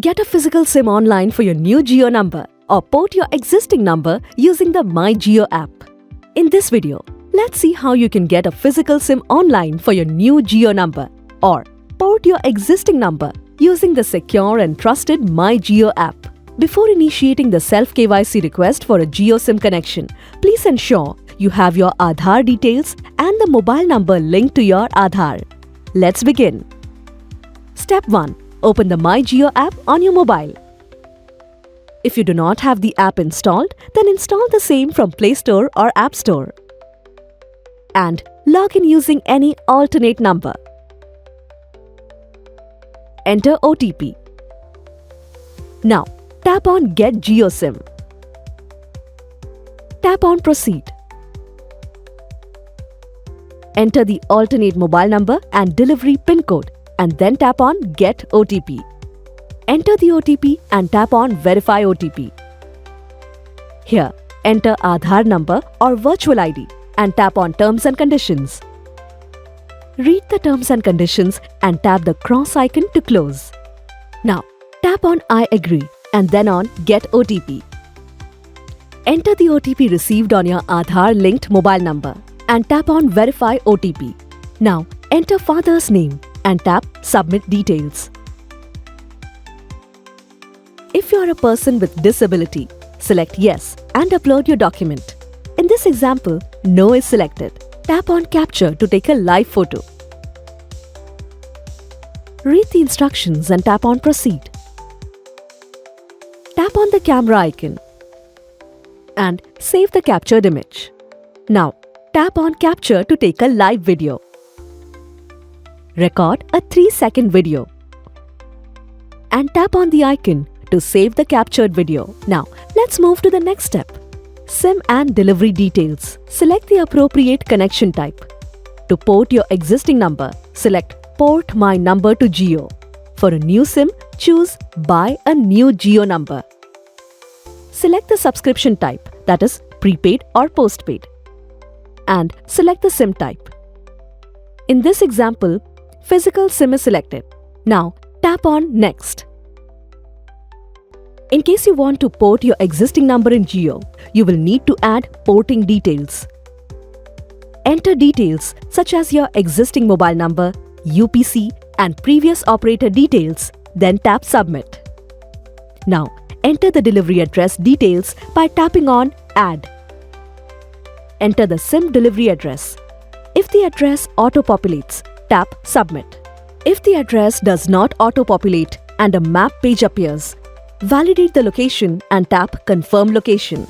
Get a physical SIM online for your new Jio number or port your existing number using the My Jio app. In this video, let's see how you can get a physical SIM online for your new Jio number or port your existing number using the secure and trusted My Jio app. Before initiating the self-KYC request for a Jio SIM connection, please ensure you have your Aadhaar details and the mobile number linked to your Aadhaar. Let's begin. Step 1. Open the My Jio app on your mobile. If you do not have the app installed, then install the same from Play Store or App Store. And log in using any alternate number. Enter OTP. Now, tap on Get Jio SIM. Tap on Proceed. Enter the alternate mobile number and delivery PIN code and then tap on Get OTP. Enter the OTP and tap on Verify OTP. Here, enter Aadhaar number or virtual ID and tap on Terms and Conditions. Read the terms and conditions and tap the cross icon to close. Now, tap on I agree and then on Get OTP. Enter the OTP received on your Aadhaar linked mobile number and tap on Verify OTP. Now, enter father's name and tap Submit Details. If you are a person with disability, select Yes and upload your document. In this example, No is selected. Tap on Capture to take a live photo. Read the instructions and tap on Proceed. Tap on the camera icon and save the captured image. Now, tap on Capture to take a live video. Record a 3-second video. And tap on the icon to save the captured video. Now, let's move to the next step. SIM and delivery details. Select the appropriate connection type. To port your existing number, select Port My Number to Jio. For a new SIM, choose Buy a New Jio Number. Select the subscription type, that is prepaid or postpaid. And select the SIM type. In this example, Physical SIM is selected. Now, tap on Next. In case you want to port your existing number in Jio, you will need to add porting details. Enter details such as your existing mobile number, UPC and previous operator details, then tap Submit. Now, enter the delivery address details by tapping on Add. Enter the SIM delivery address. If the address auto-populates, tap Submit. If the address does not auto-populate and a map page appears, validate the location and tap Confirm Location.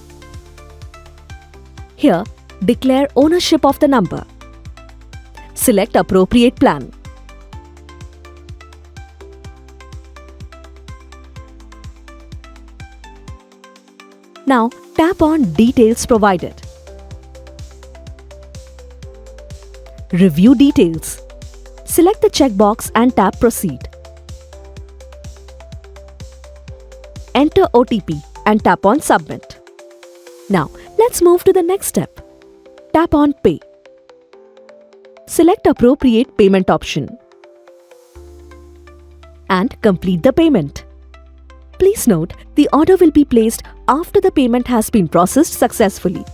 Here, declare ownership of the number. Select appropriate plan. Now, tap on Details Provided. Review details. Select the checkbox and tap Proceed. Enter OTP and tap on Submit. Now, let's move to the next step. Tap on Pay. Select appropriate payment option and complete the payment. Please note, the order will be placed after the payment has been processed successfully.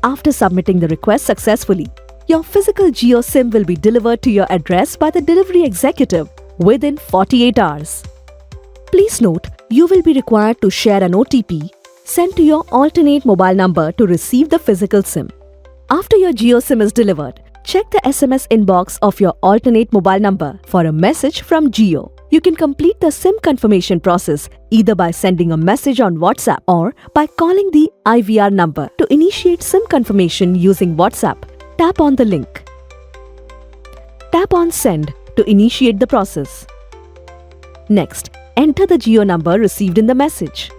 After submitting the request successfully, your physical Jio SIM will be delivered to your address by the delivery executive within 48 hours. Please note, you will be required to share an OTP sent to your alternate mobile number to receive the physical SIM. After your Jio SIM is delivered, check the SMS inbox of your alternate mobile number for a message from Jio. You can complete the SIM confirmation process either by sending a message on WhatsApp or by calling the IVR number. To initiate SIM confirmation using WhatsApp, tap on the link. Tap on Send to initiate the process. Next, enter the Jio number received in the message.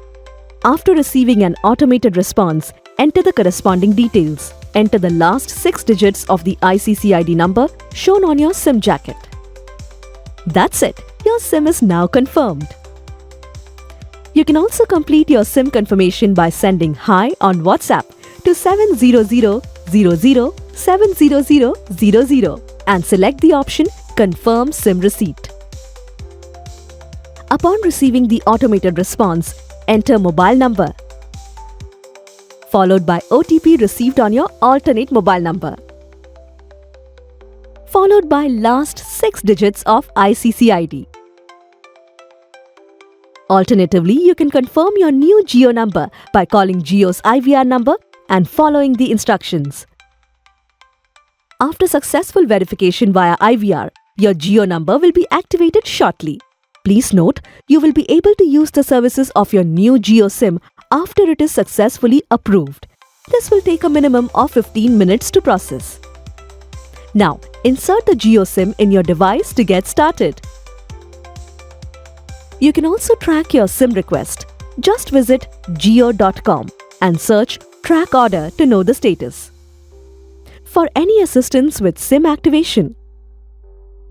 After receiving an automated response, enter the corresponding details. Enter the last 6 digits of the ICCID number shown on your SIM jacket. That's it. Your SIM is now confirmed. You can also complete your SIM confirmation by sending Hi on WhatsApp to 70000 70000 and select the option Confirm SIM Receipt. Upon receiving the automated response, enter mobile number followed by OTP received on your alternate mobile number, followed by last 6 digits of ICC ID. Alternatively, you can confirm your new Jio number by calling Jio's IVR number and following the instructions. After successful verification via IVR, your Jio number will be activated shortly. Please note, you will be able to use the services of your new Jio SIM after it is successfully approved. This will take a minimum of 15 minutes to process. Now, insert the Jio SIM in your device to get started. You can also track your SIM request. Just visit jio.com and search Track Order to know the status. For any assistance with SIM activation,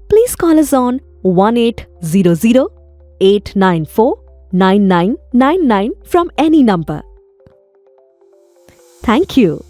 please call us on 1800-894-9999 from any number. Thank you.